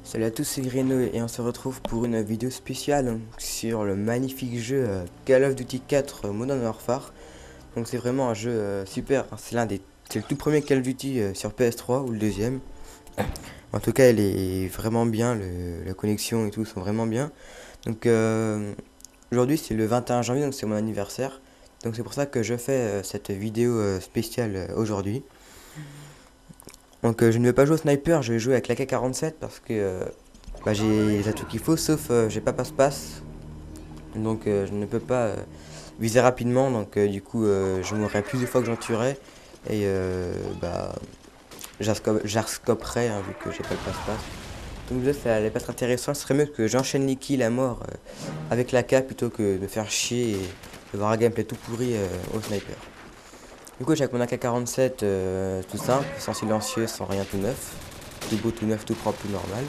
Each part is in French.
Salut à tous, c'est Greno et on se retrouve pour une vidéo spéciale sur le magnifique jeu Call of Duty 4 Modern Warfare. Donc c'est vraiment un jeu super, hein. C'est le tout premier Call of Duty sur PS3 ou le deuxième. En tout cas, il est vraiment bien, la connexion et tout sont vraiment bien. Donc aujourd'hui c'est le 21 janvier, donc c'est mon anniversaire. Donc c'est pour ça que je fais cette vidéo spéciale aujourd'hui. Donc je ne vais pas jouer au sniper, je vais jouer avec l'AK-47 parce que j'ai les atouts qu'il faut, sauf j'ai pas passe-passe. Donc je ne peux pas viser rapidement, donc du coup je mourrai plus de fois que j'en tuerai. Et j'arscoperai hein, vu que j'ai pas le passe-passe. Donc là ça allait pas être intéressant, ce serait mieux que j'enchaîne les kills à mort avec l'AK plutôt que de faire chier et de voir un gameplay tout pourri au sniper. Du coup j'ai avec mon AK-47 tout simple, sans silencieux, sans rien tout neuf. Tout beau, tout neuf, tout propre, tout normal.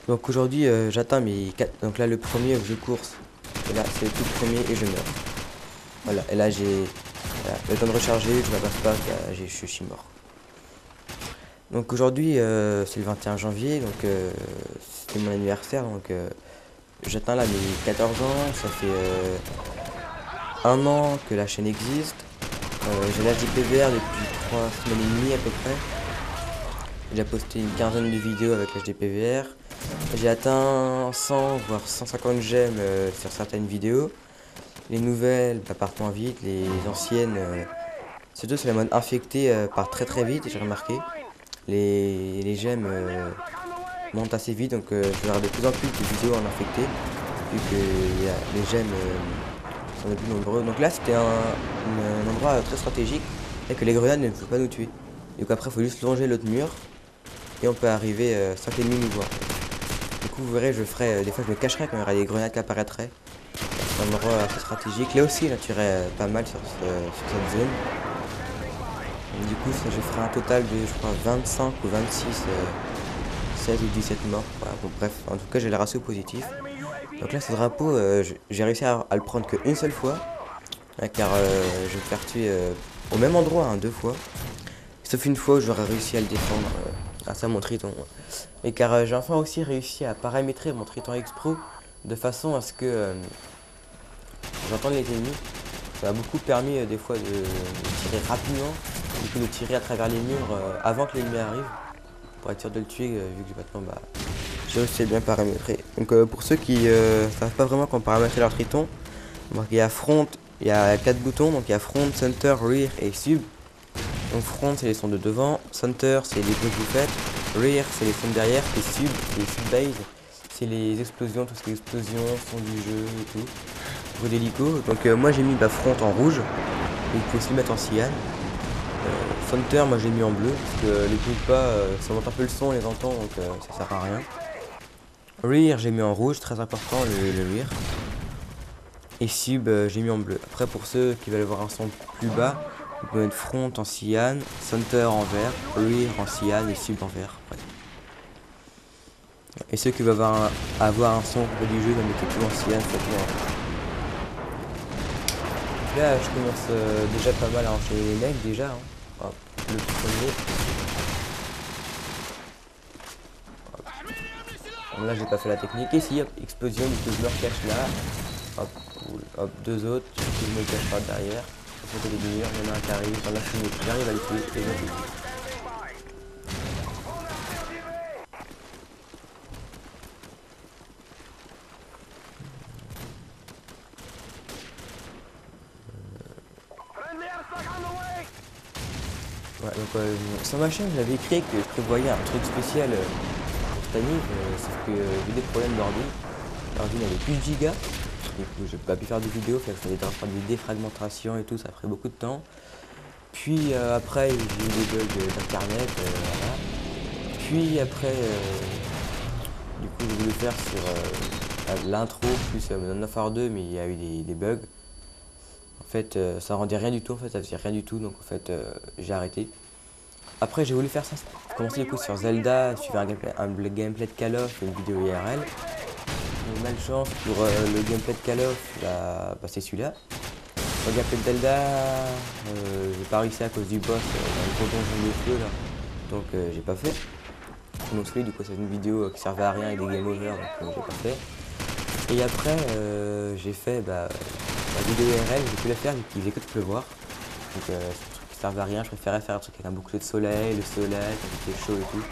Donc aujourd'hui j'atteins mes 4. Donc là le premier je course. Et là c'est le tout premier et je meurs. Voilà, et là j'ai le temps de recharger, je ne passe pas, je suis mort. Donc aujourd'hui c'est le 21 janvier, donc c'était mon anniversaire, donc j'atteins là mes 14 ans, ça fait un an que la chaîne existe. J'ai l'HDPVR depuis 3 semaines et demie à peu près. J'ai posté une quinzaine de vidéos avec l'HDPVR. J'ai atteint 100 voire 150 j'aime sur certaines vidéos. Les nouvelles partent moins vite, les anciennes, surtout sur les modes infectés, partent très vite, j'ai remarqué. Les j'aime montent assez vite, donc je vais avoir de plus en plus de vidéos en infecté, vu que les j'aime sont de plus nombreux. Donc là c'était un endroit très stratégique, et que les grenades ne peuvent pas nous tuer. Donc après il faut juste longer l'autre mur, et on peut arriver sans que l'ennemi nous voit. Du coup vous verrez, je ferai, des fois je me cacherai quand il y aura des grenades qui apparaîtraient. C'est un endroit assez stratégique. Là aussi, j'en tuerai pas mal sur cette zone. Et du coup, ça, je ferai un total de, je crois, 25 ou 26, 16 ou 17 morts. Voilà, bon, bref, en tout cas, j'ai le ratio positif. Donc là, ce drapeau, j'ai réussi à le prendre qu'une seule fois. Car je vais me faire tuer au même endroit, hein, 2 fois. Sauf une fois où j'aurais réussi à le défendre grâce à mon Triton. Et car j'ai enfin aussi réussi à paramétrer mon Triton X Pro de façon à ce que j'entends les ennemis. Ça m'a beaucoup permis des fois de tirer rapidement, du coup de tirer à travers les murs avant que l'ennemi arrive, pour être sûr de le tuer, vu que maintenant j'ai aussi bien paramétré. Donc pour ceux qui savent pas vraiment comment paramétrer leur Triton, donc, il y a front, il y a 4 boutons, donc il y a front, center, rear et sub. Donc front c'est les sons de devant, center c'est les bruits que vous faites, rear c'est les sons de derrière, et sub, les sub base, c'est les explosions, tout ce qui est explosions, sons du jeu et tout. D'hélico. Donc moi j'ai mis front en rouge, il faut aussi le mettre en cyan. Center moi j'ai mis en bleu parce que les bruits de pas ça monte un peu le son, on les entend, donc ça sert à rien. Rear j'ai mis en rouge, très important le rear. Et sub j'ai mis en bleu. Après pour ceux qui veulent avoir un son plus bas, vous pouvez mettre front en cyan, center en vert, rear en cyan et sub en vert. Ouais. Et ceux qui veulent avoir un son religieux, mettez tout en cyan, faites-le en vert. Là je commence déjà pas mal à enchaîner les mecs déjà, hein. Hop, le premier. Hop. Là j'ai pas fait la technique. Et si hop, explosion, du coup je me recache là. Hop, cool. Hop, 2 autres, je me cache par derrière. À côté des murs, il y en a un qui arrive, dans la fumée, j'arrive à les tuer et je les tue. Ouais, donc sur ma chaîne j'avais écrit que je prévoyais un truc spécial pour cette année, sauf que j'ai des problèmes d'ordi. L'ordi n'avait plus de gigas, du coup j'ai pas pu faire de vidéos, il fallait faire des défragmentations et tout, ça ferait beaucoup de temps. Puis après j'ai eu des bugs d'internet, voilà. Puis après du coup j'ai voulu faire sur l'intro plus Modern Warfare 2, mais il y a eu des bugs. En fait, ça rendait rien du tout, en fait, ça faisait rien du tout, donc en fait, j'ai arrêté. Après, j'ai voulu faire ça, commencer du coup sur Zelda, suivre un gameplay de Call of et une vidéo IRL. J'ai eu malchance pour le gameplay de Call of, c'est celui-là. Pour le gameplay de Zelda, j'ai pas réussi à cause du boss dans le gros donjon de feu là, donc j'ai pas fait. Ils m'ont saoulé, du coup c'est une vidéo qui servait à rien et des game over, donc j'ai pas fait. Et après j'ai fait la vidéo RL, j'ai pu la faire vu qu'il faisait que de pleuvoir. Donc c'est un truc qui servait à rien, je préférais faire un truc avec un bouclier de soleil, le soleil, quand il fait chaud et tout.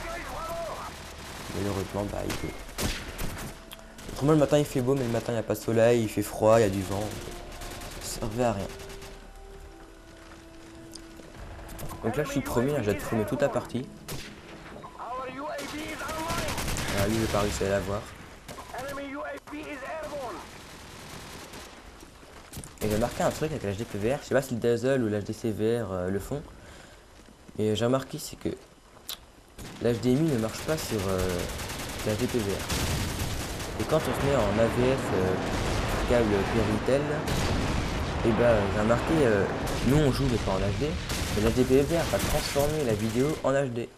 Malheureusement il pleut. Autrement le matin il fait beau, mais le matin il n'y a pas de soleil, il fait froid, il y a du vent. Ça servait à rien. Donc là je suis premier, j'ai filmé toute la partie. Ah, lui j'ai pas réussi à l'avoir. Et j'ai remarqué un truc avec l'HDPVR, je sais pas si le Dazzle ou l'HDCVR le font. Et j'ai remarqué c'est que l'HDMI ne marche pas sur l'HDPVR. Et quand on se met en AVF câble Péritel, et j'ai remarqué, nous on joue mais pas en HD, mais l'HDPVR va transformer la vidéo en HD.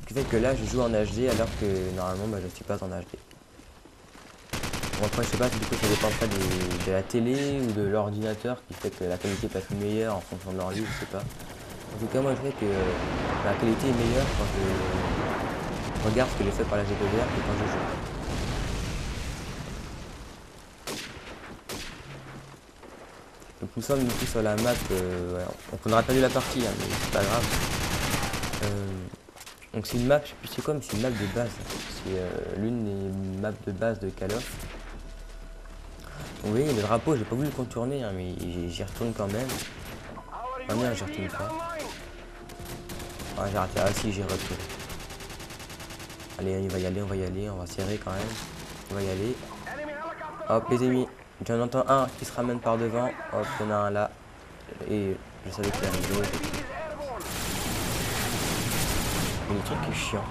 Ce qui fait que là je joue en HD alors que normalement je ne suis pas en HD. Bon après je sais pas si du coup ça dépend pas de la télé ou de l'ordinateur qui fait que la qualité peut être meilleure en fonction de l'ordi, je sais pas. En tout cas moi je sais que la qualité est meilleure quand je regarde ce que j'ai fait par la HDPVR que quand je joue. Donc nous sommes du coup sur la map, donc on aura perdu la partie hein, mais c'est pas grave. Donc c'est une map, je sais plus c'est quoi mais c'est une map de base. C'est l'une des maps de base de Call of. Vous voyez le drapeau, j'ai pas voulu le contourner hein, mais j'y retourne quand même. Ah merde, j'y retourne pas. Ah j'ai raté, ah si j'y retourne. Allez on va y aller, on va serrer quand même. On va y aller. Hop les ennemis. J'en entends un qui se ramène par devant. Hop, il y en a un là. Et je savais qu'il arrivait. Et le truc qui est chiant,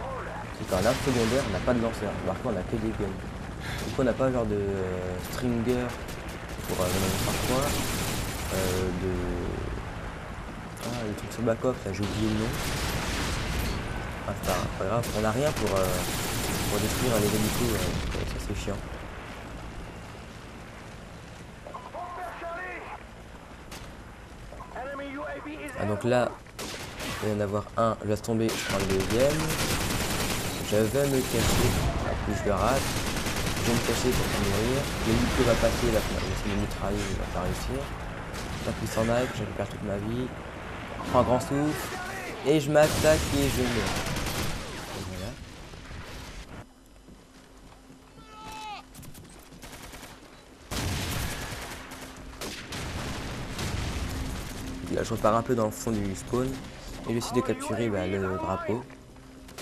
c'est qu'en arme secondaire, on n'a pas de lanceur. Par contre, on a que des guns. Du coup, on n'a pas genre de stringer pour n'importe quoi. Le truc sur Back Off, là j'ai oublié le nom. Ah, c'est pas grave, on n'a rien pour détruire les hélicos. Ça c'est chiant. Ah donc là, il va y en avoir un, je laisse tomber, je prends le deuxième. Je vais me cacher, plus je le rate. Je vais me cacher pour pas mourir. L'hélico va passer, il va essayer de mitrailler, il va pas réussir. Tant qu'il s'en aille, je récupère toute ma vie. Je prends un grand souffle. Et je m'attaque et je meurs. Et voilà. Là je repars un peu dans le fond du spawn et j'essaie de capturer le drapeau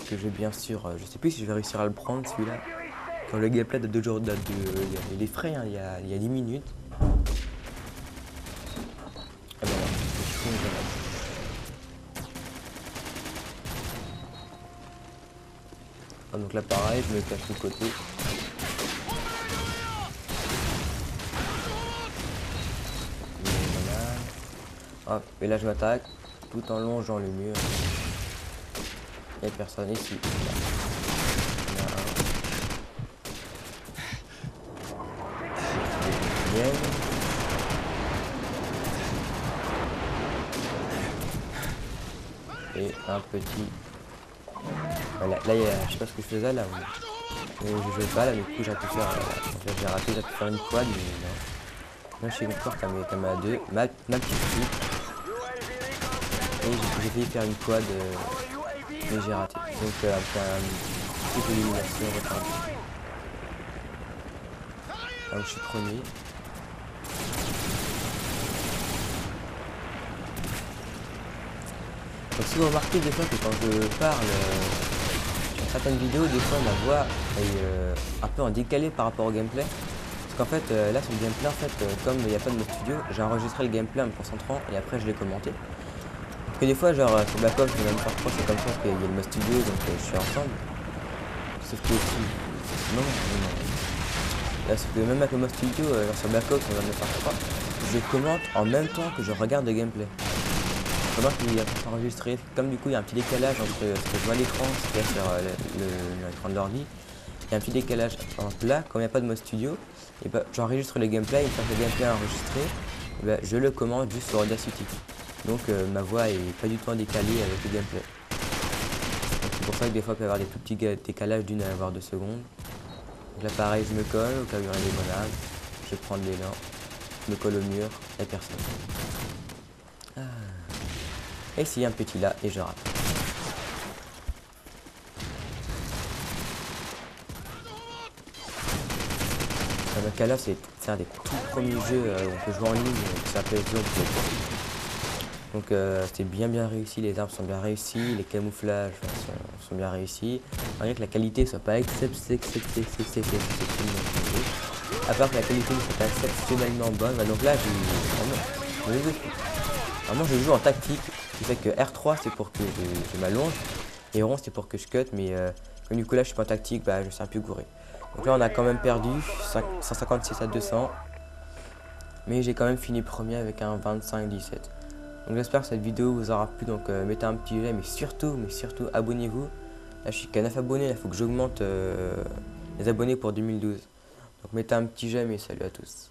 que je vais bien sûr, je sais plus si je vais réussir à le prendre celui-là quand le gameplay de 2 jours date il est frais hein, il y a 10 minutes. Ah ben là, je suis ah, donc là pareil, je me cache de côté. Hop, et là je m'attaque tout en longeant le mur. Il n'y a personne ici. Il y en a un. Et un petit. Voilà, là je sais pas ce que je faisais là. Mais je jouais pas là, du coup j'ai pu faire. J'ai raté, j'ai pu faire une quad, mais non. Là je suis encore comme à deux. Ma petite fille. Et j'ai failli faire une quad, mais j'ai raté. Donc après un petit peu d'élimination retardée. Donc je suis premier. Donc si vous remarquez des fois que quand je parle sur certaines vidéos, des fois ma voix est un peu en décalé par rapport au gameplay. Parce qu'en fait là sur le gameplay, en fait, comme il n'y a pas de mode studio, j'ai enregistré le gameplay en me concentrant et après je l'ai commenté. Que des fois genre sur Black Ops, je vais même faire c'est comme ça parce qu'il y a le mode studio donc je suis ensemble. Sauf que aussi. Non. Là, sauf que même avec le mode studio, sur Black Ops, on va me faire 3. Je commente en même temps que je regarde le gameplay. Pendant qu'il y a tout enregistré, comme du coup il y a un petit décalage entre ce que je vois à l'écran, ce qu'il y a sur l'écran de l'ordi, il y a un petit décalage entre là, comme il n'y a pas de mode studio, et j'enregistre le gameplay, et quand le gameplay est enregistré, je le commente juste sur Audacity. Donc ma voix est pas du tout en décalé avec le gameplay. Donc pour ça que des fois il peut y avoir des tout petits décalages d'une à voire 2 secondes. Donc là pareil, je me colle au cas où il y aurait des grenades. Je vais prendre l'élan. Je me colle au mur et personne. Ah. Et s'il y a un petit là et je rate. Le Call of c'est un des tout premiers jeux où on peut jouer en ligne qui s'appelle Zomplay. Donc c'était bien réussi, les armes sont bien réussies, les camouflages sont bien réussis. Malgré que la qualité soit pas exceptionnellement à part que la qualité ne soit pas exceptionnellement bonne, bah donc là vraiment je joue en tactique, qui fait que R3 c'est pour que je m'allonge et rond c'est pour que je cut, mais comme du coup là je suis pas en tactique, bah je suis un peu gouré. Donc là on a quand même perdu 156 à 200, mais j'ai quand même fini premier avec un 25-17. Donc j'espère que cette vidéo vous aura plu, donc mettez un petit j'aime, mais surtout abonnez-vous. Là je suis qu'à 9 abonnés, il faut que j'augmente les abonnés pour 2012. Donc mettez un petit j'aime et salut à tous.